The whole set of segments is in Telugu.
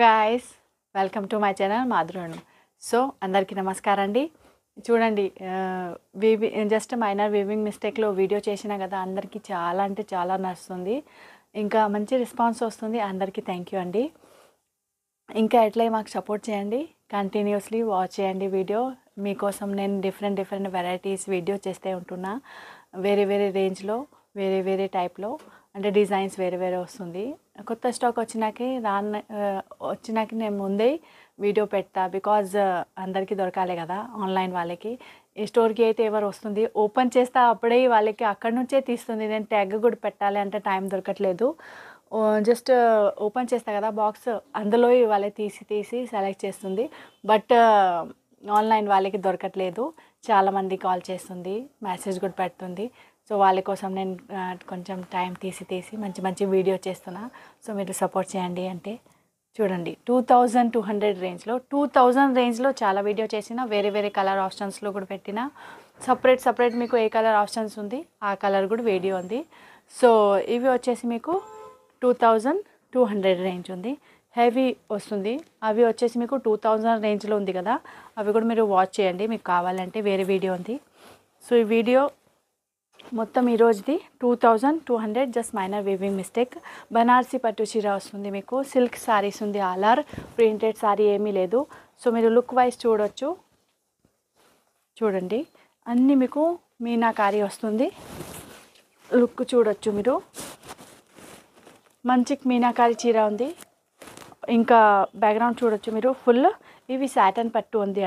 Guys, welcome to my channel మాధురణం. సో అందరికీ నమస్కారం అండి. చూడండి, జస్ట్ మైనర్ వీవింగ్ మిస్టేక్లో వీడియో చేసినా కదా, అందరికీ చాలా అంటే చాలా నచ్చుతుంది. ఇంకా మంచి రెస్పాన్స్ వస్తుంది. అందరికీ థ్యాంక్ యూ అండి. ఇంకా ఎట్లా మాకు సపోర్ట్ చేయండి, కంటిన్యూస్లీ వాచ్ చేయండి వీడియో. మీకోసం నేను డిఫరెంట్ వెరైటీస్ వీడియో చేస్తూ ఉంటున్నా. వేరే రేంజ్లో, వేరే టైప్లో, అంటే డిజైన్స్ వేరే వస్తుంది. కొత్త స్టాక్ వచ్చినాక నేను ముందే వీడియో పెడతా. బికాజ్ అందరికీ దొరకాలి కదా, ఆన్లైన్ వాళ్ళకి. ఈ స్టోర్కి అయితే ఎవరు వస్తుంది, ఓపెన్ చేస్తా అప్పుడే వాళ్ళకి అక్కడి నుంచే తీస్తుంది. నేను ట్యాగ్ కూడా పెట్టాలి అంటే టైం దొరకట్లేదు. జస్ట్ ఓపెన్ చేస్తా కదా బాక్స్, అందులో వాళ్ళే తీసి సెలెక్ట్ చేస్తుంది. బట్ ఆన్లైన్ వాళ్ళకి దొరకట్లేదు. చాలామంది కాల్ చేస్తుంది, మెసేజ్ కూడా పెడుతుంది. సో వాళ్ళ కోసం నేను కొంచెం టైం తీసి మంచి వీడియో చేస్తున్నా. సో మీరు సపోర్ట్ చేయండి. అంటే చూడండి, 2200 రేంజ్లో 2000 రేంజ్లో చాలా వీడియో చేసిన. వేరే కలర్ ఆప్షన్స్లో కూడా పెట్టిన. సపరేట్ మీకు ఏ కలర్ ఆప్షన్స్ ఉంది ఆ కలర్ కూడా వీడియో ఉంది. సో ఇవి వచ్చేసి మీకు 2200 రేంజ్ ఉంది, హెవీ వస్తుంది. అవి వచ్చేసి మీకు 2000 రేంజ్లో ఉంది కదా, అవి కూడా మీరు వాచ్ చేయండి. మీకు కావాలంటే వేరే వీడియో ఉంది. సో ఈ వీడియో మొత్తం ఈరోజుది 2200, just minor weaving mistake. Banarasi పట్టు చీర వస్తుంది మీకు. సిల్క్ శారీస్ ఉంది, ఆల్ఆర్ ప్రింటెడ్ శారీ ఏమీ లేదు. సో మీరు లుక్ వైజ్ చూడండి, అన్నీ మీకు మీనాకారి వస్తుంది. లుక్ చూడొచ్చు మీరు, మంచి మీనాకారి చీర ఉంది. ఇంకా బ్యాక్గ్రౌండ్ చూడొచ్చు మీరు. ఫుల్ ఇవి సాటన్ పట్టు ఉంది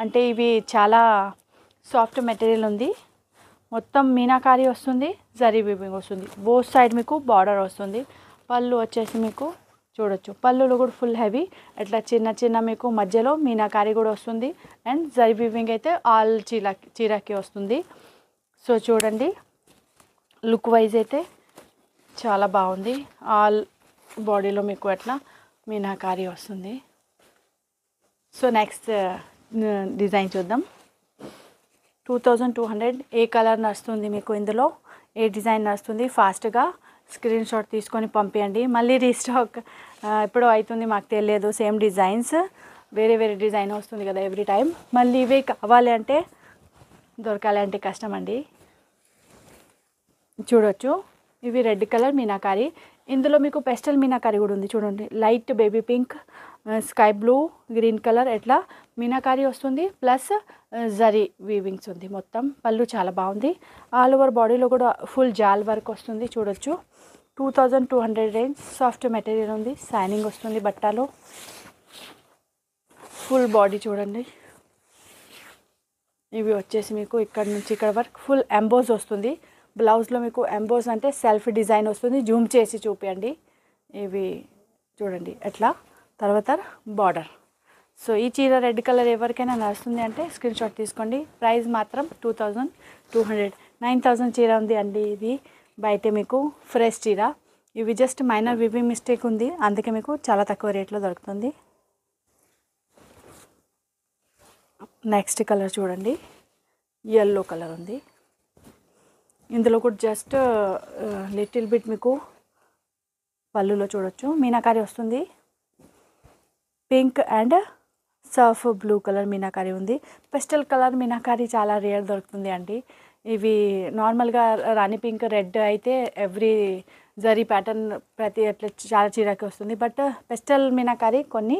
అంటే ఇవి చాలా సాఫ్ట్ మెటీరియల్ ఉంది. మొత్తం మీనాకారి వస్తుంది, జరీ వీవింగ్ వస్తుంది. బోత్ సైడ్ మీకు బార్డర్ వస్తుంది. పళ్ళు వచ్చేసి మీకు చూడొచ్చు, పళ్ళులో కూడా ఫుల్ హెవీ. అట్లా చిన్న మీకు మధ్యలో మీనాకారి కూడా వస్తుంది. అండ్ జరీ వీవింగ్ అయితే ఆల్ చీరకి వస్తుంది. సో చూడండి, లుక్ వైజ్ అయితే చాలా బాగుంది. ఆల్ బాడీలో మీకు అట్లా మీనాకారి వస్తుంది. సో నెక్స్ట్ డిజైన్ చూద్దాం. 2200 ఏ కలర్ నడుస్తుంది మీకు, ఇందులో ఏ డిజైన్ నడుస్తుంది, ఫాస్ట్గా స్క్రీన్ షాట్ తీసుకొని పంపించండి. మళ్ళీ రీస్టాక్ ఎప్పుడో అవుతుంది, మాకు తెలియదు. సేమ్ డిజైన్స్ వేరే డిజైన్ వస్తుంది కదా ఎవ్రీ టైం. మళ్ళీ ఇవే కావాలి అంటే దొరకాలి అంటే కష్టం అండి. చూడొచ్చు, ఇవి రెడ్ కలర్ మీనాకారి. ఇందులో మీకు పెస్టల్ మీనాకారి కూడా ఉంది. చూడండి, light baby pink, sky blue, green colour ఎట్లా మీనాకారి వస్తుంది. ప్లస్ జరీ వీవింగ్స్ ఉంది మొత్తం. పళ్ళు చాలా బాగుంది. ఆల్ ఓవర్ బాడీలో కూడా ఫుల్ జాల్ వర్క్ వస్తుంది. చూడొచ్చు, 2200 రేంజ్. సాఫ్ట్ మెటీరియల్ ఉంది, షైనింగ్ వస్తుంది బట్టలో. ఫుల్ బాడీ చూడండి. ఇవి వచ్చేసి మీకు ఇక్కడ నుంచి ఇక్కడ వరకు ఫుల్ ఎంబోజ్ వస్తుంది. బ్లౌజ్లో మీకు ఎంబోజ్ అంటే సెల్ఫ్ డిజైన్ వస్తుంది. జూమ్ చేసి చూపించండి. ఇవి చూడండి ఎట్లా. తర్వాత బార్డర్. సో ఈ చీర రెడ్ కలర్ ఎవరికైనా నడుస్తుంది అంటే స్క్రీన్ షాట్ తీసుకోండి. ప్రైస్ మాత్రం 2200. 9000 చీర ఉంది అండి ఇది. బయట మీకు ఫ్రెష్ చీర. ఇవి జస్ట్ మైనర్ వీవింగ్ మిస్టేక్ ఉంది, అందుకే మీకు చాలా తక్కువ రేట్లో దొరుకుతుంది. నెక్స్ట్ కలర్ చూడండి, ఎల్లో కలర్ ఉంది. ఇందులో కూడా జస్ట్ లిటిల్ బిట్ మీకు పళ్ళులో చూడొచ్చు మీనాకారి వస్తుంది. Pink and surf blue colour మీనాకారి ఉంది. పెస్టల్ కలర్ మీనాకారి చాలా రేర్ దొరుకుతుంది అండి. ఇవి నార్మల్గా రాణి పింక్, రెడ్ అయితే ఎవ్రీ జరీ ప్యాటర్న్ ప్రతి అట్లా చాలా చీరకి వస్తుంది. బట్ పెస్టల్ మీనాకారి కొన్ని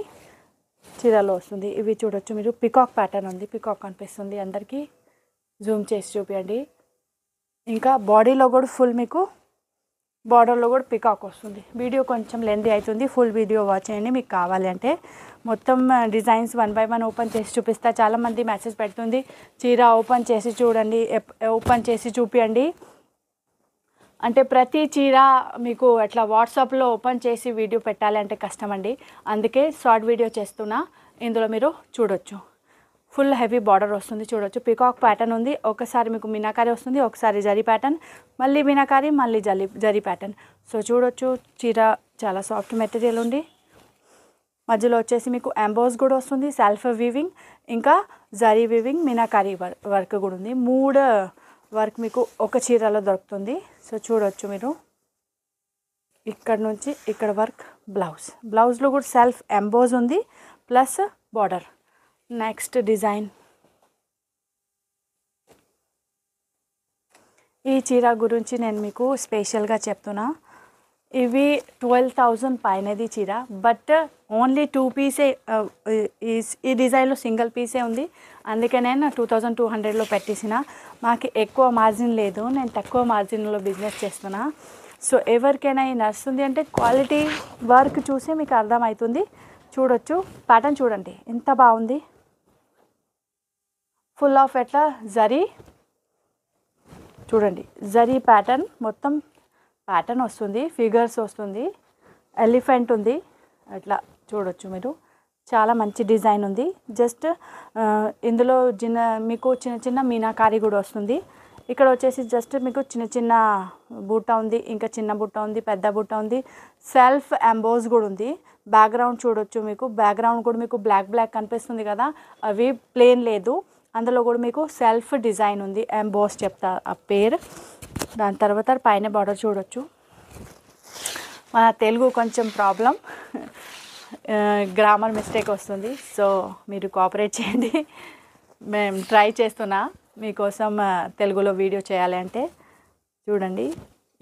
చీరలో వస్తుంది. ఇవి చూడొచ్చు మీరు, పికాక్ ప్యాటర్న్ ఉంది. పికాక్ కనిపిస్తుంది అందరికీ. జూమ్ చేసి చూపించండి. ఇంకా బాడీలో కూడా ఫుల్ మీకు బార్డర్లో కూడా పికాక్ వస్తుంది. వీడియో కొంచెం లెంతీ అవుతుంది, ఫుల్ వీడియో వాచ్ చేయండి. మీకు కావాలి అంటే మొత్తం డిజైన్స్ 1 by 1 ఓపెన్ చేసి చూపిస్తా. చాలామంది మెసేజ్ పెడుతుంది, చీర ఓపెన్ చేసి చూడండి, ఓపెన్ చేసి చూపించండి అంటే. ప్రతి చీర మీకు అట్లా వాట్సాప్లో ఓపెన్ చేసి వీడియో పెట్టాలి అంటే కష్టం అండి. అందుకే షార్ట్ వీడియో చేస్తున్నా. ఇందులో మీరు చూడొచ్చు, ఫుల్ హెవీ బార్డర్ వస్తుంది. చూడొచ్చు, పికాక్ ప్యాటర్న్ ఉంది. ఒకసారి మీకు మీనాకారి వస్తుంది, ఒకసారి జరీ ప్యాటర్న్, మళ్ళీ మీనాకారి, మళ్ళీ జరీ ప్యాటర్న్. సో చూడొచ్చు, చీర చాలా సాఫ్ట్ మెటీరియల్ ఉంది. మధ్యలో వచ్చేసి మీకు ఎంబోస్ కూడా వస్తుంది, సెల్ఫ్ వీవింగ్, ఇంకా జరీ వీవింగ్, మీనాకారి వర్క్ కూడా ఉంది. 3 వర్క్ మీకు ఒక చీరలో దొరుకుతుంది. సో చూడొచ్చు మీరు. ఇక్కడ నుంచి ఇక్కడ వర్క్ బ్లౌజ్లో కూడా సెల్ఫ్ ఎంబోజ్ ఉంది ప్లస్ బార్డర్. నెక్స్ట్ డిజైన్, ఈ చీర గురించి నేను మీకు స్పెషల్గా చెప్తున్నా. ఇవి 12,000 పైనది చీర, బట్ ఓన్లీ 2 పీసే ఈ డిజైన్లో సింగిల్ పీసే ఉంది. అందుకే నేను 2200లో పెట్టేసిన. మాకు ఎక్కువ మార్జిన్ లేదు, నేను తక్కువ మార్జిన్లో బిజినెస్ చేస్తున్నా. సో ఎవరికైనా ఈ నడుస్తుంది అంటే క్వాలిటీ వర్క్ చూసి మీకు అర్థమవుతుంది. చూడొచ్చు, ప్యాటర్న్ చూడండి ఎంత బాగుంది. ఫుల్ ఆఫ్ ఎట్లా జరీ చూడండి, జరీ ప్యాటర్న్ మొత్తం ప్యాటర్న్ వస్తుంది, ఫిగర్స్ వస్తుంది, ఎలిఫెంట్ ఉంది, అట్లా చూడొచ్చు మీరు. చాలా మంచి డిజైన్ ఉంది. జస్ట్ ఇందులో మీకు చిన్న చిన్న మీనాకారి కూడా వస్తుంది. ఇక్కడ వచ్చేసి జస్ట్ మీకు చిన్న చిన్న బూట ఉంది, ఇంకా చిన్న బూట ఉంది, పెద్ద బూట ఉంది, సెల్ఫ్ ఎంబోస్ కూడా ఉంది. బ్యాక్గ్రౌండ్ చూడొచ్చు, మీకు బ్యాక్గ్రౌండ్ కూడా మీకు బ్లాక్ కనిపిస్తుంది కదా, అవి ప్లేన్ లేదు, అందులో కూడా మీకు సెల్ఫ్ డిజైన్ ఉంది, ఎంబోస్ చెప్తా ఆ పేరు. దాని తర్వాత పైన బార్డర్ చూడొచ్చు. మన తెలుగు కొంచెం ప్రాబ్లం, గ్రామర్ మిస్టేక్ వస్తుంది, సో మీరు కోఆపరేట్ చేయండి. మేము ట్రై చేస్తున్నా మీకోసం తెలుగులో వీడియో చేయాలి అంటే. చూడండి,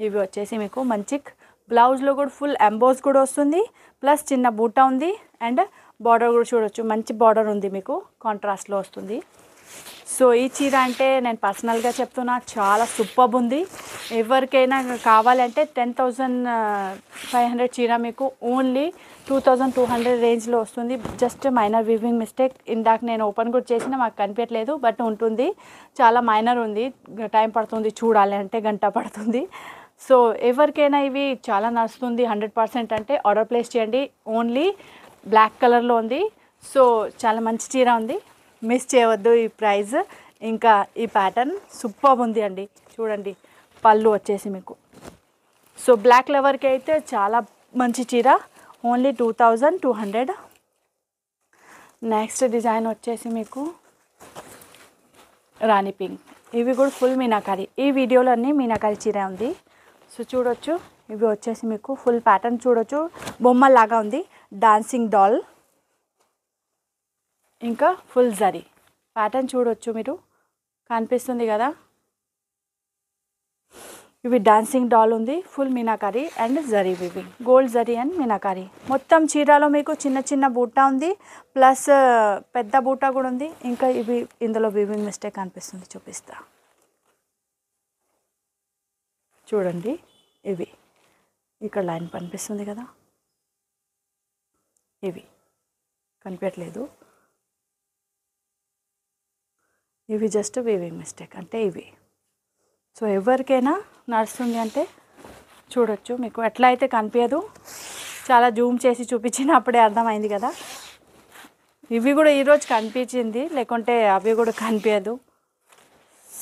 ఇవి వచ్చేసి మీకు మంచి బ్లౌజ్లో కూడా ఫుల్ ఎంబోస్ కూడా వస్తుంది, ప్లస్ చిన్న బూట ఉంది, అండ్ బార్డర్ కూడా చూడొచ్చు, మంచి బార్డర్ ఉంది, మీకు కాంట్రాస్ట్లో వస్తుంది. సో ఈ చీర అంటే నేను పర్సనల్గా చెప్తున్నా, చాలా సూపర్ ఉంది. ఎవరికైనా కావాలంటే 10,500 చీర మీకు ఓన్లీ 2200 రేంజ్లో వస్తుంది. జస్ట్ మైనర్ వీవింగ్ మిస్టేక్, ఇందాక నేను ఓపెన్ కూడా చేసినా మాకు కనిపించలేదు, బట్ ఉంటుంది, చాలా మైనర్ ఉంది, టైం పడుతుంది, చూడాలి అంటే గంట పడుతుంది. సో ఎవరికైనా ఇవి చాలా నడుస్తుంది 100% అంటే ఆర్డర్ ప్లేస్ చేయండి. ఓన్లీ బ్లాక్ కలర్లో ఉంది. సో చాలా మంచి చీర ఉంది, మిస్ చేయవద్దు ఈ ప్రైస్. ఇంకా ఈ ప్యాటర్న్ సూపర్ ఉంది అండి. చూడండి, పళ్ళు వచ్చేసి మీకు. సో బ్లాక్ లవర్కి అయితే చాలా మంచి చీర, ఓన్లీ 2200. నెక్స్ట్ డిజైన్ వచ్చేసి మీకు రాణి పింక్. ఇవి కూడా ఫుల్ మీనాకారి, ఈ వీడియోలో అన్నీ మీనాకారి చీర ఉంది. సో చూడొచ్చు, ఇవి వచ్చేసి మీకు ఫుల్ ప్యాటర్న్ చూడొచ్చు, బొమ్మలాగా ఉంది, డాన్సింగ్ డాల్, ఇంకా ఫుల్ జరీ ప్యాటర్న్ చూడొచ్చు, మీరు కనిపిస్తుంది కదా. ఇవి డాన్సింగ్ డాల్ ఉంది, full meenakari and zari weaving, gold zari and meenakari. మొత్తం చీరలో మీకు చిన్న చిన్న బూట ఉంది, ప్లస్ పెద్ద బూట కూడా ఉంది. ఇంకా ఇవి ఇందులో వివింగ్ మిస్టేక్ కనిపిస్తుంది, చూపిస్తా చూడండి. ఇవి ఇక్కడ లైన్ కనిపిస్తుంది కదా, ఇవి కనిపించట్లేదు, ఇవి జస్ట్ వీవింగ్ మిస్టేక్ అంటే ఇవి. సో ఎవరికైనా నడుస్తుంది అంటే చూడొచ్చు, మీకు ఎట్లా అయితే కనిపించదు, చాలా జూమ్ చేసి చూపించినప్పుడే అర్థమైంది కదా. ఇవి కూడా ఈరోజు కనిపించింది, లేకుంటే అవి కూడా కనిపించదు.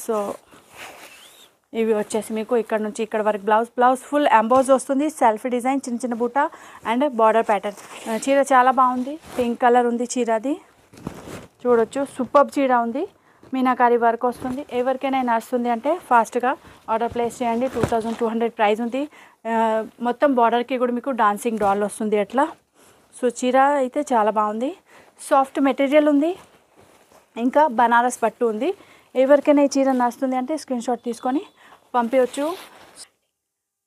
సో ఇవి వచ్చేసి మీకు ఇక్కడ నుంచి ఇక్కడ వరకు బ్లౌజ్ ఫుల్ ఎంబోజ్ వస్తుంది, సెల్ఫ్ డిజైన్, చిన్న చిన్న బూట అండ్ బార్డర్ ప్యాటర్న్. చీర చాలా బాగుంది, పింక్ కలర్ ఉంది చీర, అది చూడొచ్చు, సూపర్ చీర ఉంది, మీనాకారి వర్క్ వస్తుంది. ఎవరికైనా నడుస్తుంది అంటే ఫాస్ట్గా ఆర్డర్ ప్లేస్ చేయండి. 2200 ప్రైస్ ఉంది. మొత్తం బార్డర్కి కూడా మీకు డాన్సింగ్ డాల్ వస్తుంది అట్లా. సో చీర అయితే చాలా బాగుంది, సాఫ్ట్ మెటీరియల్ ఉంది, ఇంకా బనారస్ పట్టు ఉంది. ఎవరికైనా ఈ చీర నడుస్తుంది అంటే స్క్రీన్ షాట్ తీసుకొని పంపించవచ్చు.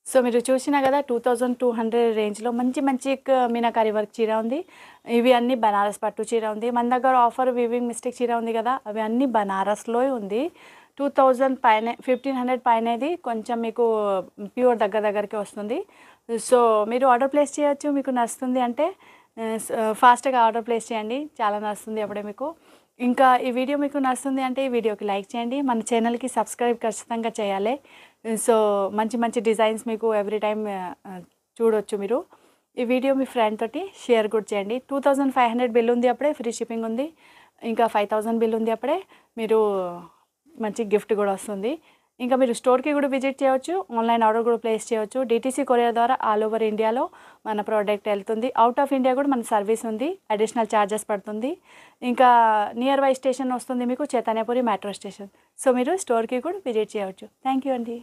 సో మీరు చూసినా కదా 2200 రేంజ్లో మంచి మంచి మీనాకారి వర్క్ చీర ఉంది. ఇవి అన్నీ బనారస్ పట్టు చీర ఉంది. మన దగ్గర ఆఫర్ వీవింగ్ మిస్టేక్ చీర ఉంది కదా, అవి అన్నీ బనారస్లో ఉంది. 2000 పైన 1500 పైనది కొంచెం మీకు ప్యూర్ దగ్గరికి వస్తుంది. సో మీరు ఆర్డర్ ప్లేస్ చేయొచ్చు, మీకు నచ్చుతుంది అంటే ఫాస్ట్గా ఆర్డర్ ప్లేస్ చేయండి, చాలా నచ్చుతుంది అప్పుడే మీకు. ఇంకా ఈ వీడియో మీకు నచ్చుతుంది అంటే ఈ వీడియోకి లైక్ చేయండి, మన ఛానల్కి సబ్స్క్రైబ్ ఖచ్చితంగా చేయాలి. సో మంచి మంచి డిజైన్స్ మీకు ఎవ్రీ టైం చూడొచ్చు మీరు. ఈ వీడియో మీ ఫ్రెండ్ తోటి షేర్ కూడా చేయండి. 2500 బిల్ ఉంది అప్పుడే, ఫ్రీ షిప్పింగ్ ఉంది. ఇంకా 5000 బిల్ ఉంది అప్పుడే మీరు మంచి గిఫ్ట్ కూడా వస్తుంది. ఇంకా మీరు స్టోర్కి కూడా విజిట్ చేయవచ్చు, ఆన్లైన్ ఆర్డర్ కూడా ప్లేస్ చేయవచ్చు. DTC కొరియర్ ద్వారా ఆల్ ఓవర్ ఇండియాలో మన ప్రోడక్ట్ వెళ్తుంది. అవుట్ ఆఫ్ ఇండియా కూడా మన సర్వీస్ ఉంది, అడిషనల్ ఛార్జెస్ పడుతుంది. ఇంకా నియర్ బై స్టేషన్ వస్తుంది మీకు, చైతన్యపురి మెట్రో స్టేషన్. సో మీరు స్టోర్కి కూడా విజిట్ చేయవచ్చు. థ్యాంక్ యూ అండి.